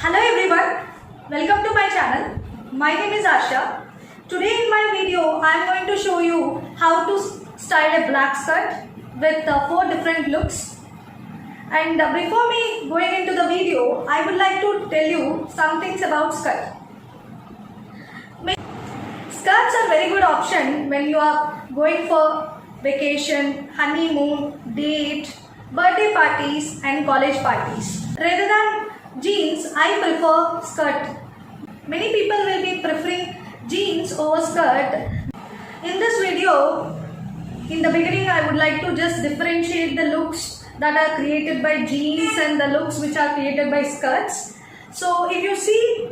Hello everyone, welcome to my channel. My name is Asha. Today in my video I am going to show you how to style a black skirt with 4 different looks. And before me going into the video, I would like to tell you some things about skirt. Skirts are very good option when you are going for vacation, honeymoon, date, birthday parties and college parties. Rather than jeans, I prefer skirt. Many people will be preferring jeans over skirt. In this video, in the beginning I would like to just differentiate the looks that are created by jeans and the looks which are created by skirts. So if you see,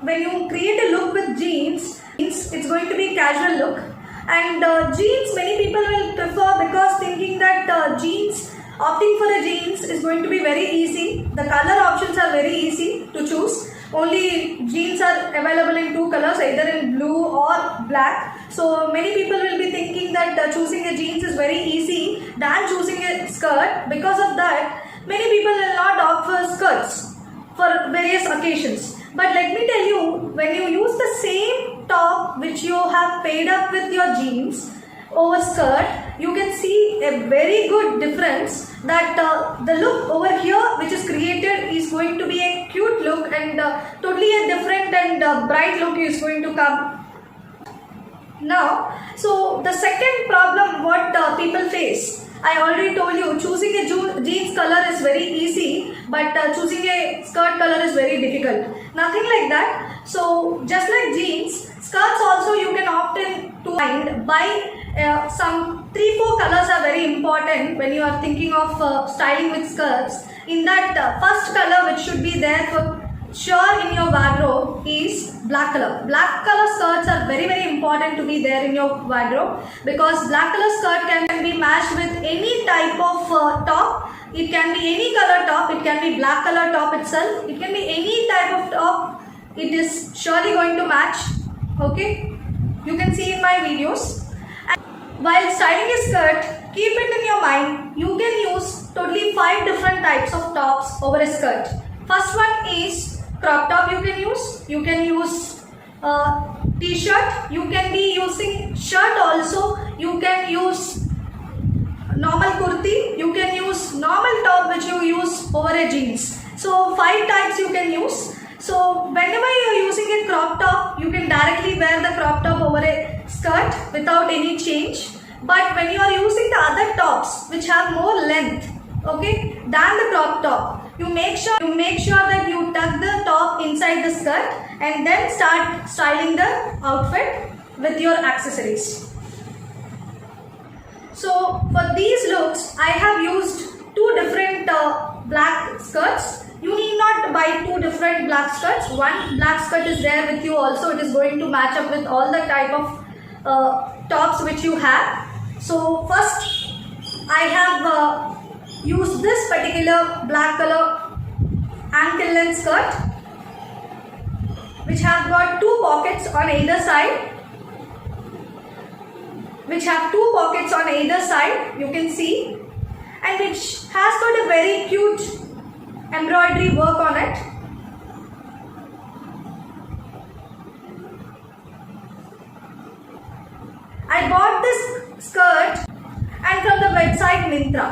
when you create a look with jeans, it's going to be casual look, and jeans many people will prefer because thinking that opting for a jeans is going to be very easy. The color options are very easy to choose. Only jeans are available in 2 colors, either in blue or black. So many people will be thinking that choosing a jeans is very easy than choosing a skirt. Because of that, many people will not opt for skirts for various occasions. But let me tell you, when you use the same top which you have paired up with your jeans over skirt, you can see a very good difference that the look over here which is created is going to be a cute look, and totally a different and bright look is going to come. Now, so the second problem what people face, I already told you, choosing a jeans color is very easy, but choosing a skirt color is very difficult. Nothing like that. So just like jeans, skirts also you can opt in to find by some 3-4 colors are very important when you are thinking of styling with skirts. In that first color which should be there for sure in your wardrobe is black color. Black color skirts are very important to be there in your wardrobe, because black color skirt can be matched with any type of top. It can be any color top, it can be black color top itself, it can be any type of top. It is surely going to match. Okay, you can see in my videos. And while styling a skirt, keep it in your mind, you can use totally 5 different types of tops over a skirt. First one is crop top. You can use t-shirt, you can be using shirt also, you can use normal kurti, you can use normal top which you use over a jeans. So 5 types you can use. So whenever you are using a crop top, you can directly wear the crop top over a skirt without any change. But when you are using the other tops which have more length, okay, than the crop top, you make sure that you tuck the top inside the skirt and then start styling the outfit with your accessories. So for these looks, I have used 2 different black skirts. You need not buy 2 different black skirts. One black skirt is there with you also. It is going to match up with all the type of tops which you have. So first I have used this particular black color ankle length skirt which have got 2 pockets on either side. You can see, and which has got a very cute embroidery work on it. I bought this skirt and from the website Myntra.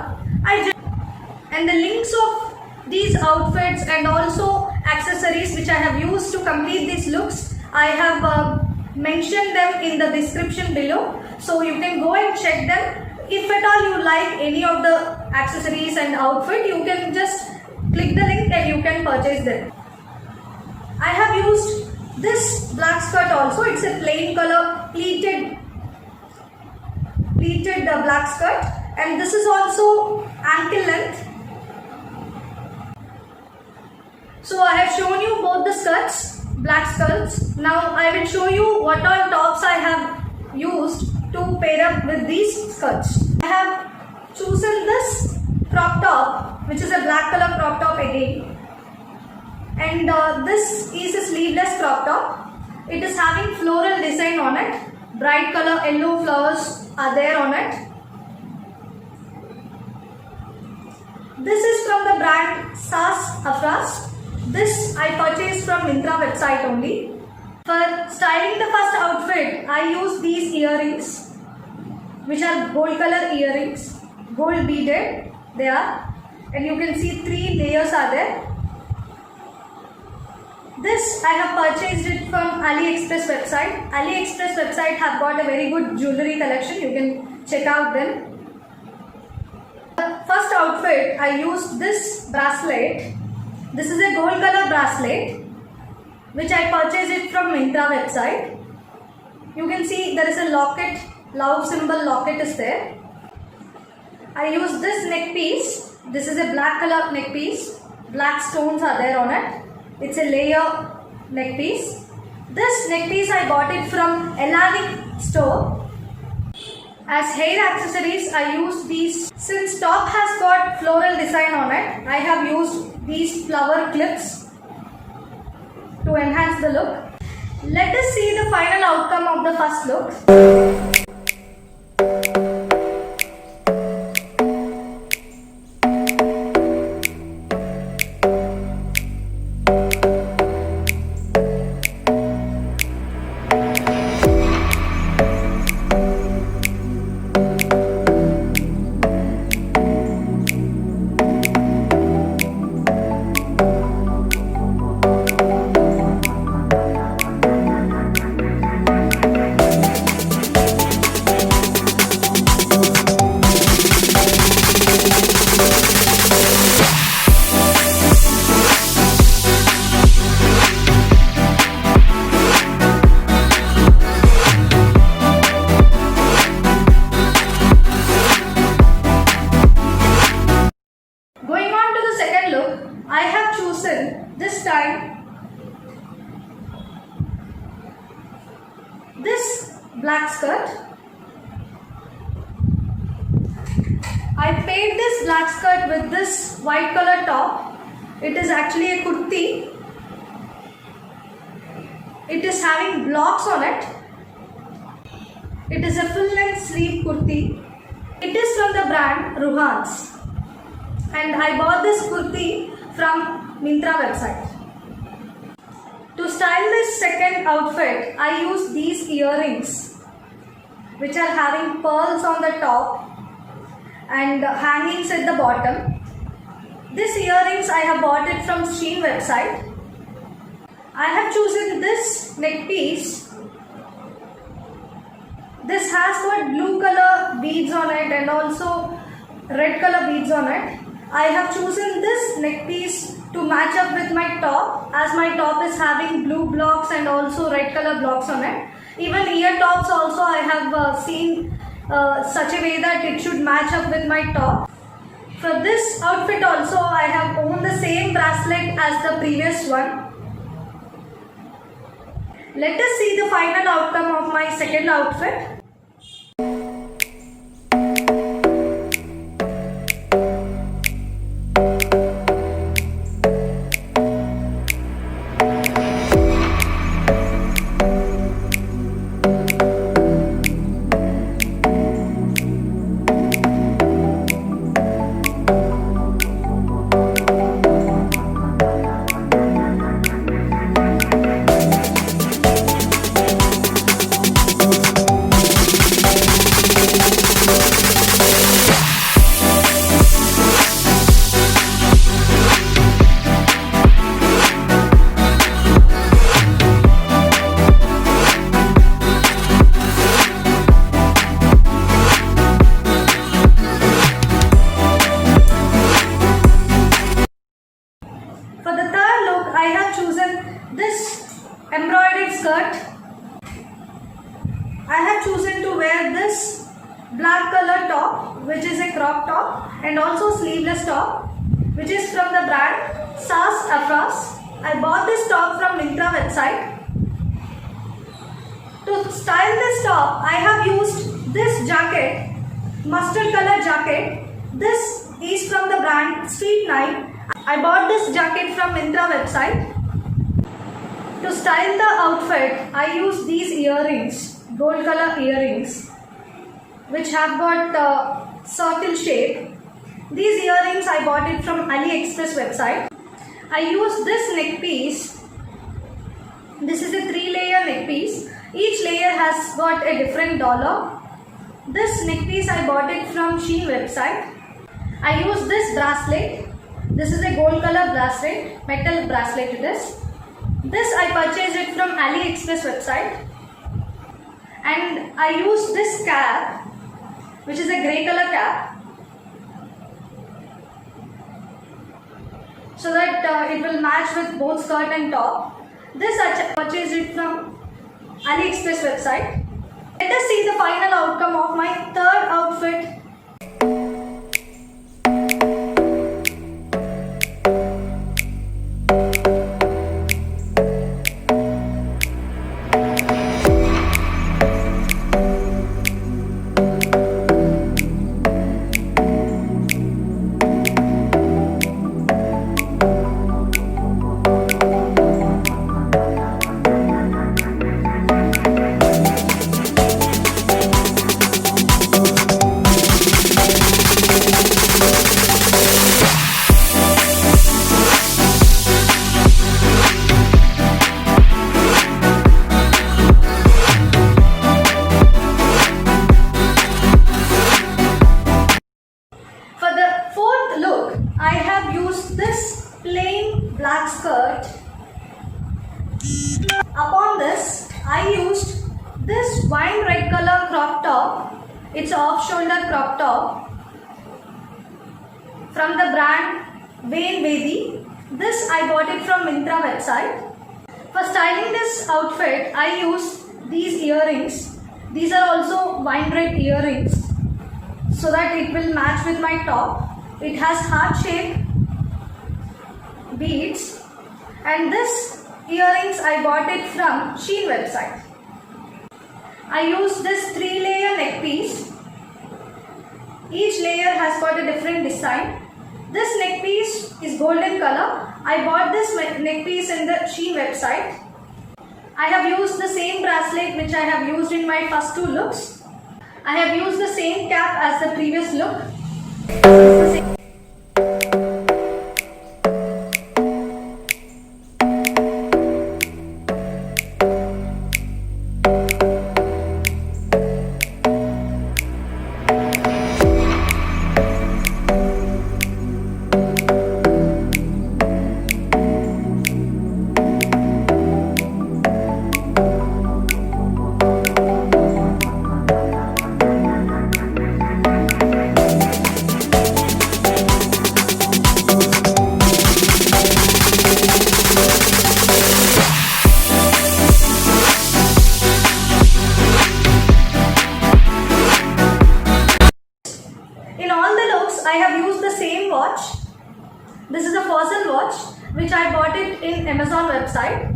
And the links of these outfits and also accessories which I have used to complete these looks, I have mentioned them in the description below, so you can go and check them. If at all you like any of the accessories and outfit, you can just click the link and you can purchase them. I have used this black skirt also. It's a plain color pleated black skirt, and this is also ankle length. So I have shown you both the skirts, black skirts. Now I will show you what all tops I have used to pair up with these skirts. I have chosen this crop top, which is a black color crop top again, and this is a sleeveless crop top. It is having floral design on it. Bright color yellow flowers are there on it. This is from the brand Sass Afras. This I purchased from Myntra website only. For styling the first outfit, I use these earrings, which are gold color earrings, gold beaded they are, and you can see 3 layers are there. This I have purchased it from AliExpress website. AliExpress website have got a very good jewelry collection, you can check out them. The first outfit I used this bracelet. This is a gold color bracelet which I purchased it from Myntra website. You can see there is a locket, love symbol locket is there. I used this neck piece. This is a black color neck piece. Black stones are there on it. It's a layer neck piece. This neck piece I bought it from Elanic store. As hair accessories I used these. Since top has got floral design on it, I have used these flower clips to enhance the look. Let us see the final outcome of the first look. I have chosen this time this black skirt. I paired this black skirt with this white color top. It is actually a kurti. It is having blocks on it. It is a full length sleeve kurti. It is from the brand Ruhans. And I bought this kurti from Myntra website. To style this second outfit, I use these earrings which are having pearls on the top and hangings at the bottom. These earrings I have bought it from Shein website. I have chosen this neck piece. This has got blue color beads on it and also red color beads on it. I have chosen this neck piece to match up with my top, as my top is having blue blocks and also red color blocks on it. Even ear tops also I have seen such a way that it should match up with my top. For this outfit also I have owned the same bracelet as the previous one. Let us see the final outcome of my second outfit. I have chosen this embroidered skirt. I have chosen to wear this black color top, which is a crop top, and also sleeveless top, which is from the brand Sass Afras. I bought this top from Myntra website. To style this top, I have used this jacket, mustard color jacket. This is from the brand Street 9. I bought this jacket from Myntra website. To style the outfit, I use these earrings, gold color earrings, which have got circle shape. These earrings I bought it from AliExpress website. I use this neck piece. This is a 3-layer neck piece. Each layer has got a different dollar. This neck piece I bought it from Shein website. I use this bracelet. This is a gold color bracelet, metal bracelet it is. This I purchased it from AliExpress website. And I use this cap, which is a grey color cap, so that it will match with both skirt and top. This I purchased it from AliExpress website. Let us see the final outcome of my third outfit. I have used this plain black skirt. Upon this, I used this wine red color crop top. It's an off-shoulder crop top from the brand Vain Vedi. This I bought it from Myntra website. For styling this outfit, I used these earrings. These are also wine red earrings, so that it will match with my top. It has heart-shaped beads, and this earrings I bought it from Shein website. I used this 3-layer neck piece. Each layer has got a different design. This neck piece is golden color. I bought this neck piece in the Shein website. I have used the same bracelet which I have used in my first 2 looks. I have used the same cap as the previous look. I have used the same watch. This is a Fossil watch which I bought it in Amazon website.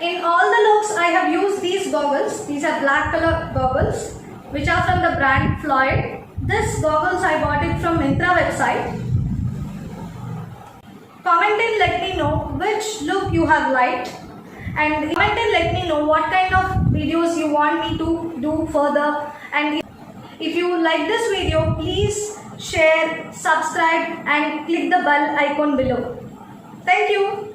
In all the looks I have used these goggles. These are black color goggles which are from the brand Floyd. This goggles I bought it from Myntra website. Comment and let me know which look you have liked, and comment and let me know what kind of videos you want me to do further. And if you like this video, please share, subscribe and click the bell icon below. Thank you.